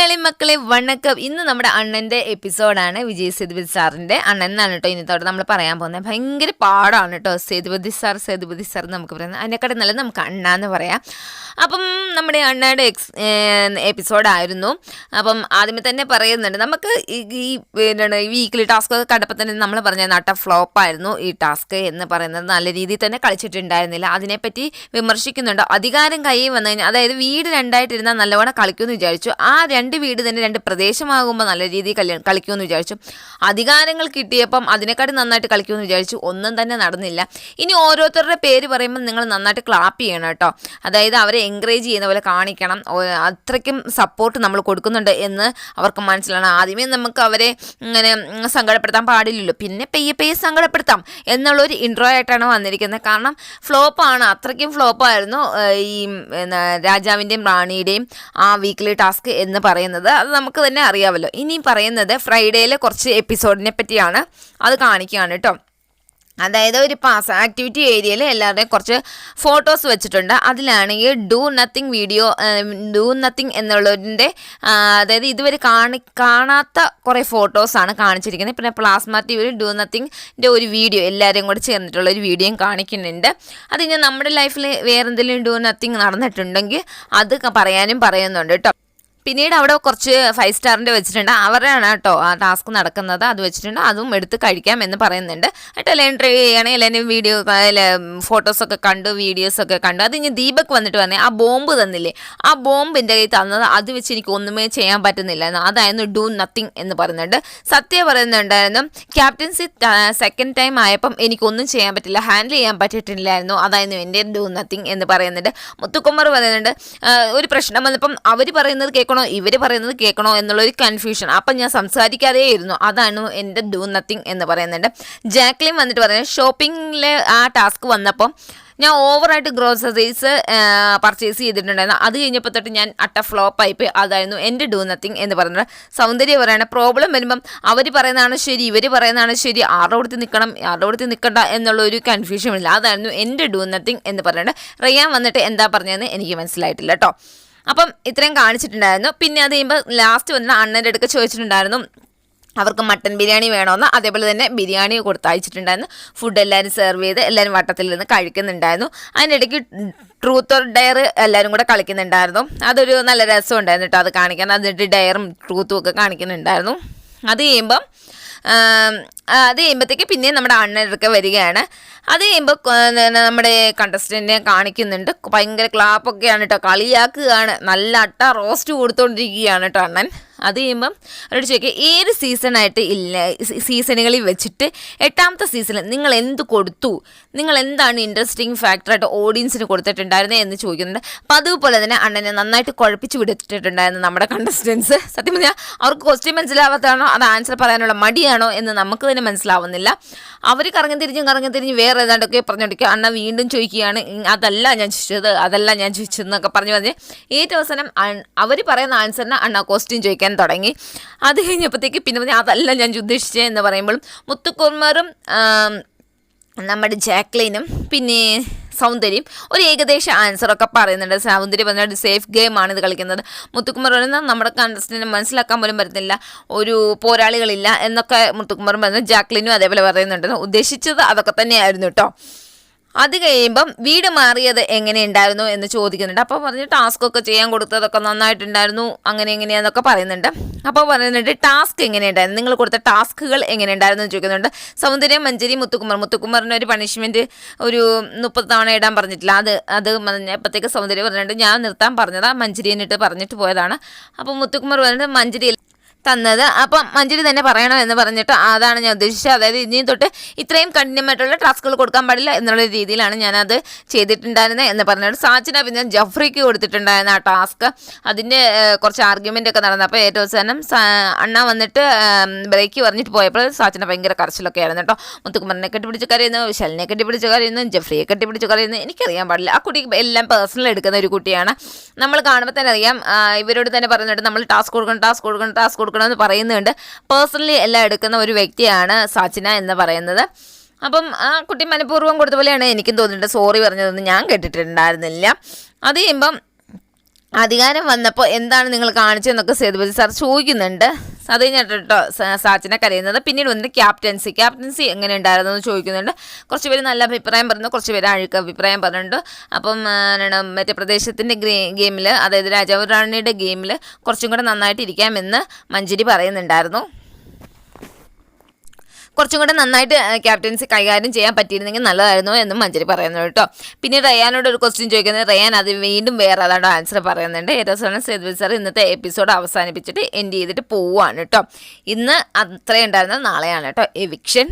മലയാളി മക്കളെ വണക്കം. ഇന്ന് നമ്മുടെ അണ്ണൻ്റെ എപ്പിസോഡാണ്. വിജയ് സേതുപതി സാറിൻ്റെ അണ്ണൻ എന്നാണ് കേട്ടോ ഇന്നത്തോടെ നമ്മൾ പറയാൻ പോകുന്നത്. ഭയങ്കര പാടാണ് കേട്ടോ സേതുപതി സാർ നമുക്ക് പറയുന്നത്. അതിനെക്കാട്ടും നല്ല നമുക്ക് അണ്ണ എന്ന് പറയാം. അപ്പം നമ്മുടെ അണ്ണയുടെ എപ്പിസോഡായിരുന്നു. അപ്പം ആദ്യമേ തന്നെ പറയുന്നുണ്ട്, നമുക്ക് ഈ വീക്കിലി ടാസ്ക് ഒക്കെ കണ്ടപ്പോൾ തന്നെ നമ്മൾ പറഞ്ഞ നട്ട ഫ്ലോപ്പായിരുന്നു ഈ ടാസ്ക് എന്ന് പറയുന്നത്. നല്ല രീതിയിൽ തന്നെ കളിച്ചിട്ടുണ്ടായിരുന്നില്ല. അതിനെപ്പറ്റി വിമർശിക്കുന്നുണ്ട്. അധികാരം കയ്യിൽ വന്നു കഴിഞ്ഞാൽ, അതായത് വീട് രണ്ടായിട്ടിരുന്നാൽ നല്ലവണ്ണം കളിക്കുമെന്ന് വിചാരിച്ചു. ആ രണ്ട് വീട് തന്നെ രണ്ട് പ്രദേശമാകുമ്പോൾ നല്ല രീതിയിൽ കളിക്കുമെന്ന് വിചാരിച്ചു. അധികാരങ്ങൾ കിട്ടിയപ്പം അതിനെക്കാട്ടി നന്നായിട്ട് കളിക്കുമെന്ന് വിചാരിച്ചു. ഒന്നും തന്നെ നടന്നില്ല. ഇനി ഓരോരുത്തരുടെ പേര് പറയുമ്പോൾ നിങ്ങൾ നന്നായിട്ട് ക്ലാപ്പ് ചെയ്യണം കേട്ടോ. അതായത് അവരെ എൻകറേജ് ചെയ്യുന്ന പോലെ കാണിക്കണം. അത്രയ്ക്കും സപ്പോർട്ട് നമ്മൾ കൊടുക്കുന്നുണ്ട് എന്ന് അവർക്ക് മനസ്സിലാണ്. ആദ്യമേ നമുക്ക് അവരെ ഇങ്ങനെ സങ്കടപ്പെടുത്താൻ പാടില്ലല്ലോ, പിന്നെ പെയ്യെ സങ്കടപ്പെടുത്താം എന്നുള്ളൊരു ഇൻട്രോ ആയിട്ടാണ് വന്നിരിക്കുന്നത്. കാരണം ഫ്ലോപ്പാണ്, അത്രയ്ക്കും ഫ്ലോപ്പായിരുന്നു ഈ രാജാവിൻ്റെയും റാണിയുടെയും ആ വീക്കിലി ടാസ്ക് എന്ന് പറയുന്നത്. അത് നമുക്ക് തന്നെ അറിയാമല്ലോ. ഇനി പറയുന്നത് ഫ്രൈഡേയിലെ കുറച്ച് എപ്പിസോഡിനെ പറ്റിയാണ്. അത് കാണിക്കുകയാണ് കേട്ടോ. അതായത് ഒരു പാസ് ആക്ടിവിറ്റി ഏരിയയിൽ എല്ലാവരുടെയും കുറച്ച് ഫോട്ടോസ് വെച്ചിട്ടുണ്ട്. അതിലാണെങ്കിൽ ഡു നത്തിങ് എന്നുള്ളതിൻ്റെ അതായത് ഇതുവരെ കാണാത്ത കുറേ ഫോട്ടോസാണ് കാണിച്ചിരിക്കുന്നത്. പിന്നെ പ്ലാസ്മ ടിവിയിൽ ഡു നത്തിങ്ങിൻ്റെ ഒരു വീഡിയോ എല്ലാവരെയും കൂടെ ചേർന്നിട്ടുള്ള ഒരു വീഡിയോയും കാണിക്കുന്നുണ്ട്. അത് ഞാൻ നമ്മുടെ ലൈഫിൽ വേറെ എന്തെങ്കിലും ഡു നത്തിങ് നടന്നിട്ടുണ്ടെങ്കിൽ അത് പറയുന്നുണ്ട് കേട്ടോ. പിന്നീട് അവിടെ കുറച്ച് 5 സ്റ്റാറിൻ്റെ വെച്ചിട്ടുണ്ട്. അവരാണ് കേട്ടോ ആ ടാസ്ക് നടക്കുന്നത്. അത് വെച്ചിട്ടുണ്ട്, അതും എടുത്ത് കഴിക്കാം എന്ന് പറയുന്നുണ്ട് കേട്ടോ. എല്ലാവരും ട്രൈ ചെയ്യണേ. എല്ലാവരും വീഡിയോ ഫോട്ടോസൊക്കെ കണ്ടു, വീഡിയോസൊക്കെ കണ്ടു. അത് ഇനി ദീപക് വന്നിട്ട് പറഞ്ഞേ, ആ ബോംബ് തന്നില്ലേ, ആ ബോംബ് എൻ്റെ കയ്യിൽ തന്നത്, അത് വെച്ച് എനിക്ക് ഒന്നുമേ ചെയ്യാൻ പറ്റുന്നില്ല. അതായിരുന്നു ഡു നത്തിങ് എന്ന് പറയുന്നുണ്ട്. സത്യ പറയുന്നുണ്ടായിരുന്നു, ക്യാപ്റ്റൻസി സെക്കൻഡ് ടൈം ആയപ്പം എനിക്കൊന്നും ചെയ്യാൻ പറ്റില്ല, ഹാൻഡിൽ ചെയ്യാൻ പറ്റിയിട്ടില്ലായിരുന്നു, അതായിരുന്നു എൻ്റെ ഡു നത്തിങ് എന്ന് പറയുന്നുണ്ട്. മുത്തുക്കുമാർ പറയുന്നുണ്ട്, ഒരു പ്രശ്നം വന്നപ്പം അവർ പറയുന്നത് കേൾക്കണോ ഇവർ പറയുന്നത് കേൾക്കണോ എന്നുള്ളൊരു കൺഫ്യൂഷൻ. അപ്പം ഞാൻ സംസാരിക്കാതെ ഇരുന്നു, അതാണ് എൻ്റെ ഡു നത്തിങ് എന്ന് പറയുന്നുണ്ട്. ജാക്ലിൻ വന്നിട്ട് പറയുന്നത്, ഷോപ്പിങ്ങിലെ ആ ടാസ്ക് വന്നപ്പം ഞാൻ ഓവറായിട്ട് ഗ്രോസറീസ് പർച്ചേസ് ചെയ്തിട്ടുണ്ടായിരുന്നു. അത് കഴിഞ്ഞപ്പോൾ തൊട്ട് ഞാൻ ഫ്ലോപ്പായിപ്പോയി, അതായിരുന്നു എൻ്റെ ഡു നത്തിങ് എന്ന് പറയുന്നത്. സൗന്ദര്യ പറയുകയാണ്, പ്രോബ്ലം വരുമ്പം അവർ പറയുന്നതാണ് ശരി, ഇവർ പറയുന്നതാണ് ശരി, ആരുടെ കൊടുത്ത് നിൽക്കണം ആരുടെ കൊടുത്ത് നിൽക്കണ്ട എന്നുള്ളൊരു കൺഫ്യൂഷൻ ഇല്ല, അതായിരുന്നു എൻ്റെ ഡു നത്തിങ് എന്ന് പറയുന്നത്. റയാൻ വന്നിട്ട് എന്താ പറഞ്ഞതെന്ന് എനിക്ക് മനസ്സിലായിട്ടില്ല കേട്ടോ. അപ്പം ഇത്രയും കാണിച്ചിട്ടുണ്ടായിരുന്നു. പിന്നെ അത് കഴിയുമ്പോൾ ലാസ്റ്റ് വന്നിട്ട് അണ്ണൻ്റെ അടുക്ക് ചോദിച്ചിട്ടുണ്ടായിരുന്നു അവർക്ക് മട്ടൻ ബിരിയാണി വേണമെന്ന്. അതേപോലെ തന്നെ ബിരിയാണി കൊടുത്തയച്ചിട്ടുണ്ടായിരുന്നു. ഫുഡ് എല്ലാവരും സെർവ് ചെയ്ത് എല്ലാവരും വട്ടത്തിലിരുന്ന് കഴിക്കുന്നുണ്ടായിരുന്നു. അതിൻ്റെ ഇടയ്ക്ക് ട്രൂത്ത് ഓർ ഡയർ എല്ലാവരും കൂടെ കളിക്കുന്നുണ്ടായിരുന്നു. അതൊരു നല്ല രസം ഉണ്ടായിരുന്നു കേട്ടോ അത് കാണിക്കാൻ. അതിൻ്റെ ഡയറും ട്രൂത്തും ഒക്കെ കാണിക്കുന്നുണ്ടായിരുന്നു. അത് കഴിയുമ്പോഴത്തേക്ക് പിന്നെ നമ്മുടെ അണ്ണനൊക്കെ വരികയാണ്. അത് കഴിയുമ്പോൾ നമ്മുടെ കണ്ടസ്റ്റൻറ്റിനെ കാണിക്കുന്നുണ്ട്. ഭയങ്കര ക്ലാപ്പൊക്കെയാണ് കേട്ടോ, കളിയാക്കുകയാണ്, നല്ല റോസ്റ്റ് കൊടുത്തുകൊണ്ടിരിക്കുകയാണ് കേട്ടോ അണ്ണൻ. അത് കഴിയുമ്പം അവരോട് ചോദിക്കുക, ഏത് സീസണുകളിൽ വെച്ചിട്ട് 8ാമത്തെ സീസണിൽ നിങ്ങൾ എന്ത് കൊടുത്തു, നിങ്ങൾ എന്താണ് ഇൻട്രസ്റ്റിംഗ് ഫാക്ടറായിട്ട് ഓഡിയൻസിന് കൊടുത്തിട്ടുണ്ടായിരുന്നത് എന്ന് ചോദിക്കുന്നുണ്ട്. അപ്പം അതുപോലെ തന്നെ അണ്ണനെ നന്നായിട്ട് കുഴപ്പിച്ച് വിട്ടിട്ടുണ്ടായിരുന്നു നമ്മുടെ കണ്ടസ്റ്റൻസ്. സത്യം പറഞ്ഞാൽ അവർക്ക് ക്വസ്റ്റ്യൻ മനസ്സിലാവാത്തതാണോ അത് ആൻസർ പറയാനുള്ള മടിയാണോ എന്ന് നമുക്ക് തന്നെ മനസ്സിലാവുന്നില്ല. അവർ കറങ്ങി തിരിഞ്ഞ് വേറെ ഏതാണ്ടൊക്കെ പറഞ്ഞോണ്ടിരിക്കുക. അണ്ണ വീണ്ടും ചോദിക്കുകയാണ്, അതല്ല ഞാൻ ചോദിച്ചതെന്നൊക്കെ പറഞ്ഞ് ഏറ്റവും അവസാനം അവർ പറയുന്ന ആൻസറിന് അണ്ണ ക്വസ്റ്റ്യൻ ചോദിക്കാൻ തുടങ്ങി. അത് കഴിഞ്ഞപ്പോഴത്തേക്ക് പിന്നെ അതല്ല ഞാൻ ഉദ്ദേശിച്ചത് എന്ന് പറയുമ്പോഴും മുത്തുക്കുമാറും നമ്മുടെ ജാക്ലിനും പിന്നെ സൗന്ദര്യം ഒരു ഏകദേശ ആൻസറൊക്കെ പറയുന്നുണ്ട്. സൗന്ദര്യം പറഞ്ഞാൽ സേഫ് ഗെയിമാണ് ഇത് കളിക്കുന്നത്. മുത്തുക്കുമാർ പറയുന്നത് നമ്മുടെ കണ്ടസ്റ്റൻറ്റിനെ മനസ്സിലാക്കാൻ പോലും പറ്റുന്നില്ല, ഒരു പോരാളികളില്ല എന്നൊക്കെ മുത്തുക്കുമാറും പറയുന്നത്. ജാക്ലിനും അതേപോലെ പറയുന്നുണ്ട്. ഉദ്ദേശിച്ചത് അതൊക്കെ തന്നെയായിരുന്നു കേട്ടോ. അത് കഴിയുമ്പം വീട് മാറിയത് എങ്ങനെയുണ്ടായിരുന്നു എന്ന് ചോദിക്കുന്നുണ്ട്. അപ്പോൾ പറഞ്ഞ് ടാസ്കൊക്കെ ചെയ്യാൻ കൊടുത്തതൊക്കെ നന്നായിട്ടുണ്ടായിരുന്നു, അങ്ങനെ എങ്ങനെയാണെന്നൊക്കെ പറയുന്നുണ്ട്. അപ്പോൾ പറയുന്നുണ്ട് ടാസ്ക് എങ്ങനെയുണ്ടായിരുന്നു, നിങ്ങൾ കൊടുത്ത ടാസ്കുകൾ എങ്ങനെയുണ്ടായിരുന്നു എന്ന് ചോദിക്കുന്നുണ്ട്. സൗന്ദര്യം, മഞ്ജരി, മുത്തുക്കുമാറിന് ഒരു പണിഷ്മെൻറ്റ് ഒരു 30 തവണ ഇടാൻ പറഞ്ഞിട്ടില്ല. അത് പറഞ്ഞപ്പോഴത്തേക്ക് സൗന്ദര്യം പറഞ്ഞിട്ട് ഞാൻ നിർത്താൻ പറഞ്ഞതാണ്, മഞ്ജരിന്നിട്ട് പറഞ്ഞിട്ട് പോയതാണ്. അപ്പോൾ മുത്തുക്കുമാർ പറഞ്ഞിട്ട് മഞ്ജരി തന്നത്, അപ്പം മഞ്ജരി തന്നെ പറയണം എന്ന് പറഞ്ഞിട്ട് അതാണ് ഞാൻ ഉദ്ദേശിച്ചത്. അതായത് ഇനി തൊട്ട് ഇത്രയും കഠിനമായിട്ടുള്ള ടാസ്കുകൾ കൊടുക്കാൻ പാടില്ല എന്നുള്ള രീതിയിലാണ് ഞാനത് ചെയ്തിട്ടുണ്ടായിരുന്നത് എന്ന് പറഞ്ഞിട്ട് സാച്ചിന പിന്നെ ജഫ്രിക്ക് കൊടുത്തിട്ടുണ്ടായിരുന്ന ആ ടാസ്ക്. അതിൻ്റെ കുറച്ച് ആർഗ്യുമെൻ്റ് ഒക്കെ നടന്നപ്പോൾ ഏറ്റവും അവസാനം അണ്ണ വന്നിട്ട് ബ്രേക്ക് പറഞ്ഞിട്ട് പോയപ്പോൾ സാച്ചിന ഭയങ്കര കരച്ചിലൊക്കെ ആയിരുന്നു കേട്ടോ. മുത്തുക്കുമാറിനെ കെട്ടിപ്പിടിച്ച് കരയുന്നു, വിശാലിനെ കെട്ടിപ്പിടിച്ച് കരയുന്നു, ജഫ്രിയെ കെട്ടിപ്പിടിച്ച് കരയുന്നു. എനിക്കറിയാൻ പാടില്ല, ആ കുട്ടി എല്ലാം പേഴ്സണൽ എടുക്കുന്ന ഒരു കുട്ടിയാണ്. നമ്മൾ കാണുമ്പോൾ തന്നെ അറിയാം. ഇവരോട് തന്നെ പറയുന്നുണ്ട് നമ്മൾ ടാസ്ക് കൊടുക്കണമെന്ന് പറയുന്നുണ്ട്. പേഴ്സണലി എല്ലാം എടുക്കുന്ന ഒരു വ്യക്തിയാണ് സാച്ചിന എന്ന് പറയുന്നത്. അപ്പം ആ കുട്ടി മനഃപൂർവ്വം കൊടുത്ത പോലെയാണ് എനിക്കും തോന്നിയിട്ട്. സോറി പറഞ്ഞതൊന്നും ഞാൻ കേട്ടിട്ടുണ്ടായിരുന്നില്ല. അത് കഴിയുമ്പം അധികാരം വന്നപ്പോൾ എന്താണ് നിങ്ങൾ കാണിച്ചതെന്നൊക്കെ സേതുപതി സാർ ചോദിക്കുന്നുണ്ട്. അത് കഴിഞ്ഞിട്ട് കേട്ടോ സാച്ചനെ കരയുന്നത്. പിന്നീട് വന്നിട്ട് ക്യാപ്റ്റൻസി എങ്ങനെ ഉണ്ടായിരുന്നു എന്ന് ചോദിക്കുന്നുണ്ട്. കുറച്ച് പേര് നല്ല അഭിപ്രായം പറഞ്ഞു, കുറച്ച് പേര് അഴുക്ക് അഭിപ്രായം പറഞ്ഞിട്ടുണ്ട്. അപ്പം മറ്റേ പ്രദേശത്തിൻ്റെ ഗെയിമിൽ, അതായത് രാജാവ് റാണിയുടെ ഗെയിമിൽ കുറച്ചും കൂടെ നന്നായിട്ട് ഇരിക്കാമെന്ന് മഞ്ജരി പറയുന്നുണ്ടായിരുന്നു. കുറച്ചും കൂടെ നന്നായിട്ട് ക്യാപ്റ്റൻസി കൈകാര്യം ചെയ്യാൻ പറ്റിയിരുന്നെങ്കിൽ നല്ലതായിരുന്നു എന്നും മഞ്ജരി പറയുന്നു കേട്ടോ. പിന്നീട് റയാനോട് ഒരു ക്വസ്റ്റ്യൻ ചോദിക്കുന്നത്, റയാൻ അത് വീണ്ടും വേറെ അതാണ്ട് ആൻസർ പറയുന്നുണ്ട്. ഏതാസാണ് സേതുപതി സാർ ഇന്നത്തെ എപ്പിസോഡ് അവസാനിപ്പിച്ചിട്ട് എൻഡ് ചെയ്തിട്ട് പോവുകയാണ് കേട്ടോ. ഇന്ന് അത്രയും ഉണ്ടായിരുന്നത്, നാളെയാണ് കേട്ടോ എവിക്ഷൻ.